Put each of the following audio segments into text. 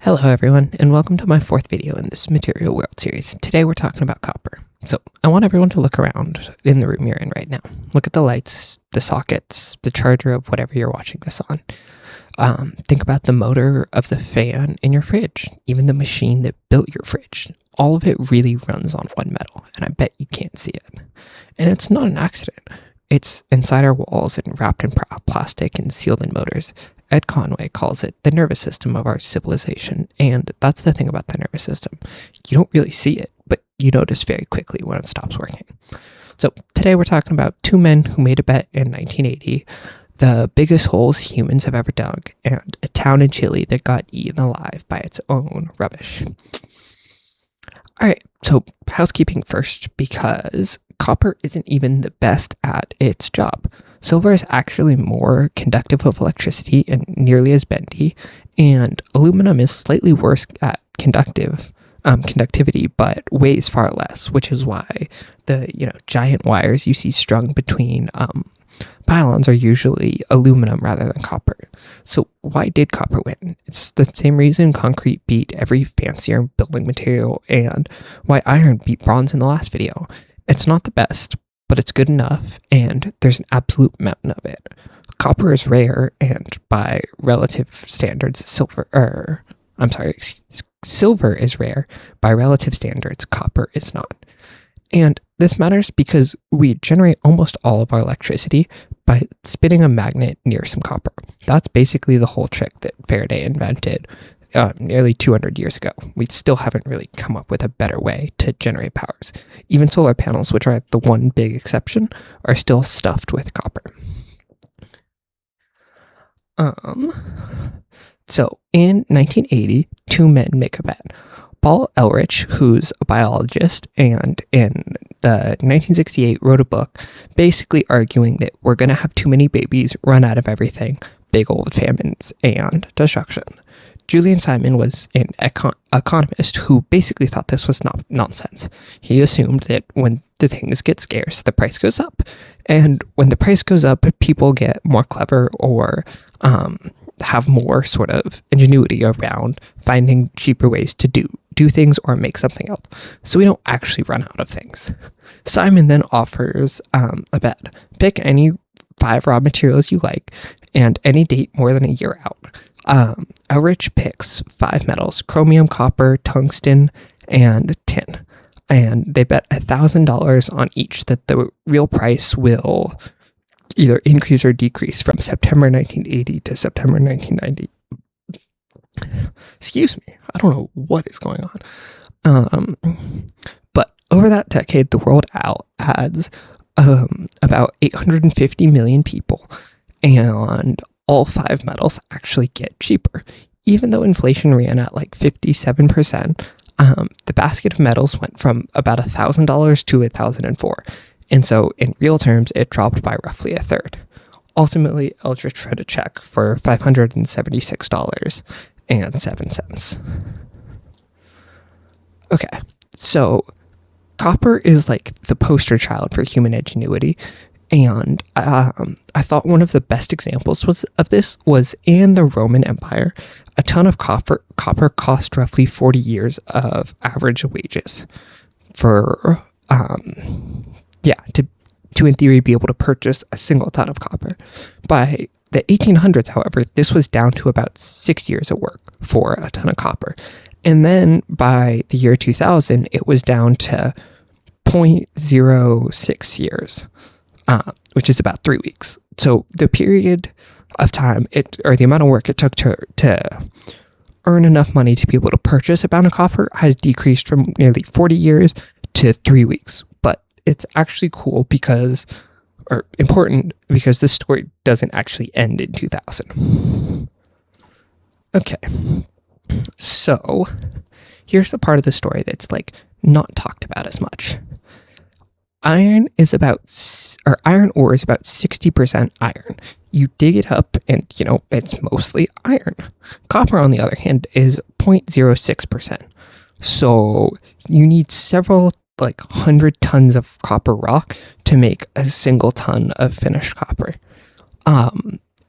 Hello everyone, and welcome to my fourth video in this Material World series. Today we're talking about copper. So I want everyone to look around in the room you're in right now. Look at the lights, the sockets, the charger of whatever you're watching this on. Think about the motor of the fan in your fridge, even the machine that built your fridge. All of it really runs on one metal, and I bet you can't see it. And it's not an accident. It's inside our walls and wrapped in plastic and sealed in motors. Ed Conway calls it the nervous system of our civilization, and that's the thing about the nervous system. You don't really see it, but you notice very quickly when it stops working. So today we're talking about two men who made a bet in 1980, the biggest holes humans have ever dug, and a town in Chile that got eaten alive by its own rubbish. Alright, so housekeeping first, because copper isn't even the best at its job. Silver is actually more conductive of electricity and nearly as bendy, and aluminum is slightly worse at conductivity, but weighs far less, which is why the giant wires you see strung between pylons are usually aluminum rather than copper. So why did copper win? It's the same reason concrete beat every fancier building material, and why iron beat bronze in the last video. It's not the best, but it's good enough, and there's an absolute mountain of it. Copper is rare, and by relative standards, silver is rare. By relative standards, copper is not. And this matters because we generate almost all of our electricity by spinning a magnet near some copper. That's basically the whole trick that Faraday invented nearly 200 years ago. We still haven't really come up with a better way to generate powers. Even solar panels, which are the one big exception, are still stuffed with copper. So in 1980, two men make a bet. Paul Ehrlich, who's a biologist, and in the 1968 wrote a book basically arguing that we're going to have too many babies, run out of everything, big old famines, and destruction. Julian Simon was an economist who basically thought this was nonsense. He assumed that when the things get scarce, the price goes up. And when the price goes up, people get more clever or have more sort of ingenuity around finding cheaper ways to do things or make something else. So we don't actually run out of things. Simon then offers a bet. Pick any 5 raw materials you like and any date more than a year out. Ehrlich picks 5 metals: chromium, copper, tungsten, and tin. And they bet $1,000 on each that the real price will either increase or decrease from September 1980 to September 1990. Excuse me, I don't know what is going on. But over that decade, the world adds about 850 million people, and all 5 metals actually get cheaper. Even though inflation ran at like 57%, the basket of metals went from about $1,000 to $1,004. And so in real terms, it dropped by roughly a third. Ultimately, Eldridge wrote a check for $576.07. Okay, so copper is like the poster child for human ingenuity. And I thought one of the best examples of this was in the Roman Empire. A ton of copper cost roughly 40 years of average wages for, to in theory be able to purchase a single ton of copper. By the 1800s, however, this was down to about 6 years of work for a ton of copper. And then by the year 2000, it was down to 0.06 years. Which is about 3 weeks. So the period of time the amount of work it took to earn enough money to be able to purchase a pound of copper has decreased from nearly 40 years to 3 weeks. But it's actually important because this story doesn't actually end in 2000. Okay, so here's the part of the story that's like not talked about as much. Iron ore is about 60% iron. You dig it up and, it's mostly iron. Copper, on the other hand, is 0.06%. So you need several, 100 tons of copper rock to make a single ton of finished copper.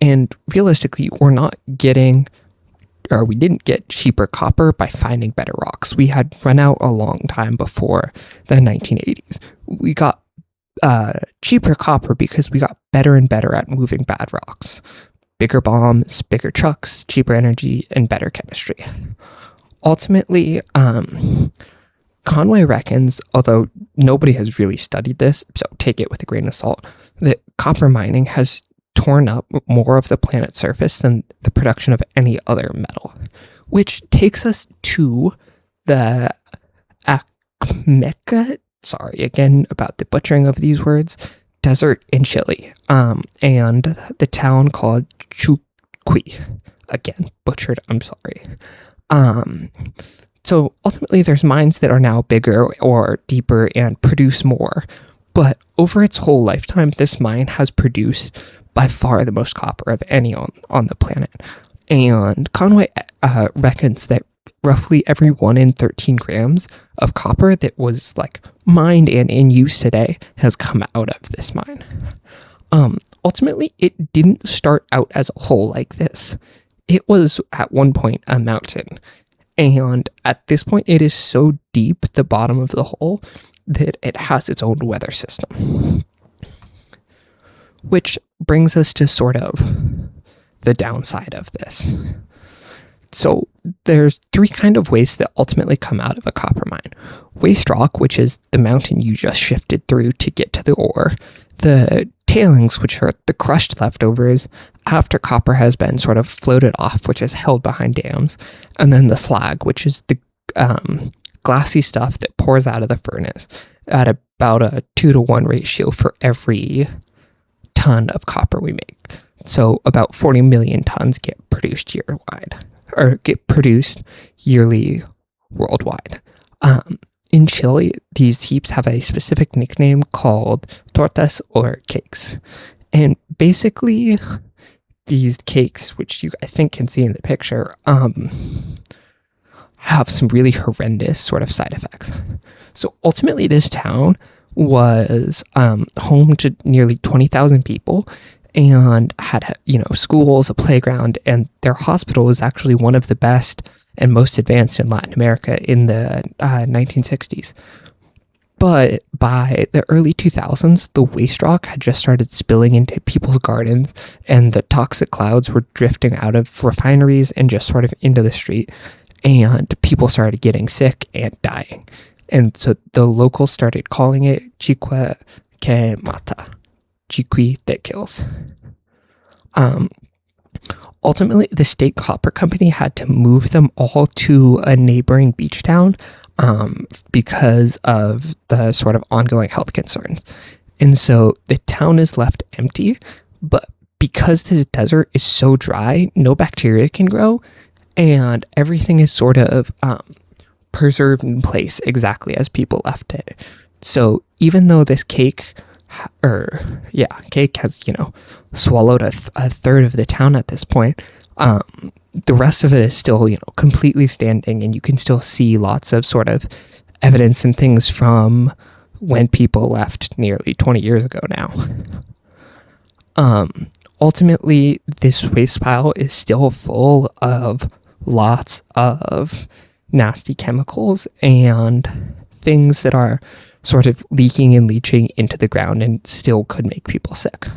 And realistically, we're not getting or we didn't get cheaper copper by finding better rocks. We had run out a long time before the 1980s. We got cheaper copper because we got better and better at moving bad rocks. Bigger bombs, bigger trucks, cheaper energy, and better chemistry. Ultimately, Conway reckons, although nobody has really studied this, so take it with a grain of salt, that copper mining has torn up more of the planet's surface than the production of any other metal, which takes us to the Acmeca, sorry again about the butchering of these words, desert in Chile, and the town called Chuqui. Again, butchered, I'm sorry. So ultimately there's mines that are now bigger or deeper and produce more, but over its whole lifetime, this mine has produced by far the most copper of any on the planet. And Conway reckons that roughly every 1 in 13 grams of copper that was like mined and in use today has come out of this mine. Ultimately, it didn't start out as a hole like this. It was at one point a mountain. And at this point, it is so deep, the bottom of the hole, that it has its own weather system. Which brings us to sort of the downside of this. So there's 3 kind of waste that ultimately come out of a copper mine. Waste rock, which is the mountain you just shifted through to get to the ore. The tailings, which are the crushed leftovers after copper has been sort of floated off, which is held behind dams. And then the slag, which is the glassy stuff that pours out of the furnace at about a 2-to-1 ratio for every ton of copper we make. So about 40 million tons get produced yearly worldwide. In Chile, these heaps have a specific nickname called tortas or cakes. And basically, these cakes, which you I think can see in the picture, have some really horrendous sort of side effects. So ultimately, this town was home to nearly 20,000 people and had, schools, a playground, and their hospital was actually one of the best and most advanced in Latin America in the 1960s. But by the early 2000s, the waste rock had just started spilling into people's gardens, and the toxic clouds were drifting out of refineries and just sort of into the street, and people started getting sick and dying. And so the locals started calling it chique que mata, chique that kills. Ultimately, the state copper company had to move them all to a neighboring beach town because of the sort of ongoing health concerns. And so the town is left empty, but because this desert is so dry, no bacteria can grow, and everything is sort of preserved in place exactly as people left it. So even though this cake has, swallowed a third of the town at this point, the rest of it is still, completely standing, and you can still see lots of sort of evidence and things from when people left nearly 20 years ago now. Ultimately, this waste pile is still full of lots of nasty chemicals and things that are sort of leaking and leaching into the ground and still could make people sick.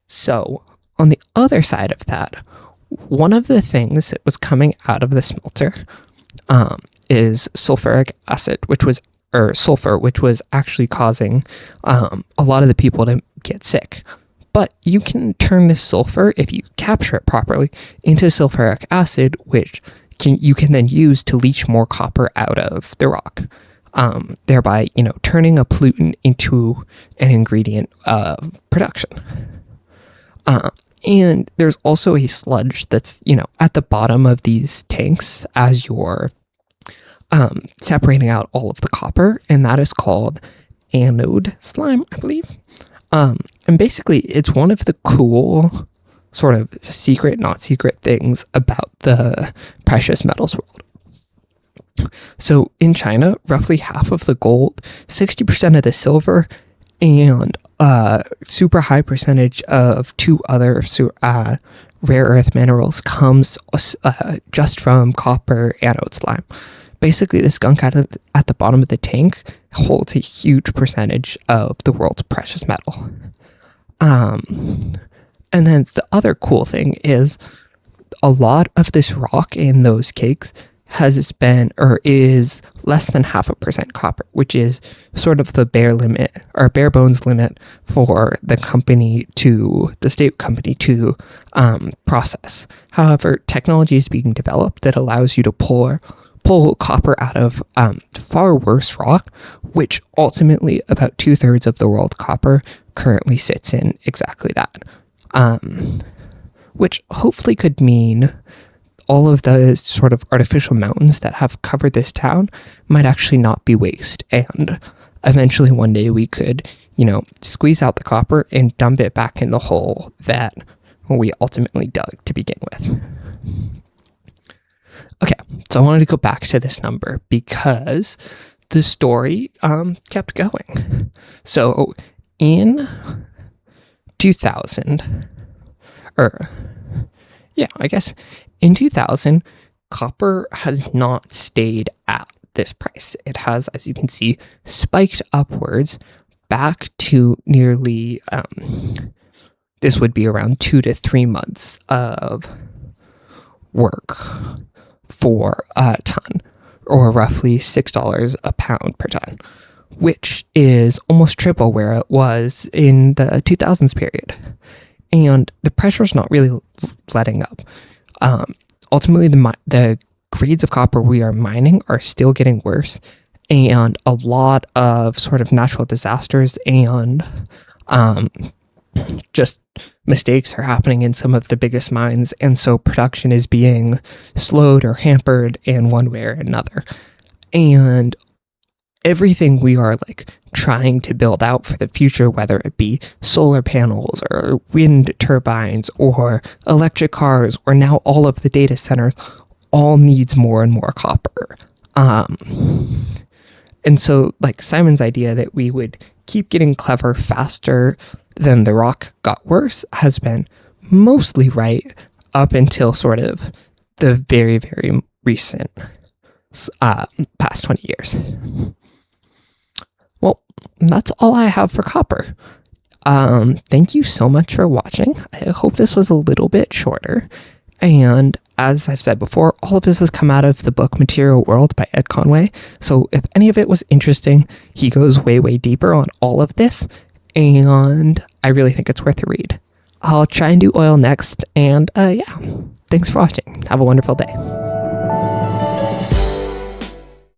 So, on the other side of that, one of the things that was coming out of the smelter is sulfuric acid, sulfur, which was actually causing a lot of the people to get sick. But you can turn this sulfur, if you capture it properly, into sulfuric acid, which you can then use to leach more copper out of the rock. Thereby, turning a pollutant into an ingredient of production. And there's also a sludge that's, at the bottom of these tanks as you're separating out all of the copper, and that is called anode slime, I believe. And basically, it's one of the cool sort of secret, not secret things about the precious metals world. So in China, roughly half of the gold, 60% of the silver, and super high percentage of two other rare earth minerals comes just from copper anode slime. Basically, this gunk at the bottom of the tank holds a huge percentage of the world's precious metal. And then the other cool thing is a lot of this rock in those cakes has been or is less than 0.5% copper, which is sort of the bare bones limit for the state company to process. However, technology is being developed that allows you to pull copper out of far worse rock, which ultimately about 2/3 of the world copper currently sits in exactly that. Which hopefully could mean all of the sort of artificial mountains that have covered this town might actually not be waste. And eventually one day we could, squeeze out the copper and dump it back in the hole that we ultimately dug to begin with. Okay, so I wanted to go back to this number because the story kept going. So in 2000, in 2000, copper has not stayed at this price. It has, as you can see, spiked upwards back to nearly, this would be around 2 to 3 months of work for a ton, or roughly $6 a pound per ton, which is almost triple where it was in the 2000s period. And the pressure is not really letting up. Ultimately, the grades of copper we are mining are still getting worse, and a lot of sort of natural disasters and just mistakes are happening in some of the biggest mines, and so production is being slowed or hampered in one way or another. And everything we are trying to build out for the future, whether it be solar panels or wind turbines or electric cars or now all of the data centers, all needs more and more copper. And so Simon's idea that we would keep getting clever faster than the rock got worse has been mostly right up until sort of the very, very recent past 20 years. Well, that's all I have for copper. Thank you so much for watching. I hope this was a little bit shorter. And as I've said before, all of this has come out of the book Material World by Ed Conway. So if any of it was interesting, he goes way, way deeper on all of this. And I really think it's worth a read. I'll try and do oil next. And thanks for watching. Have a wonderful day.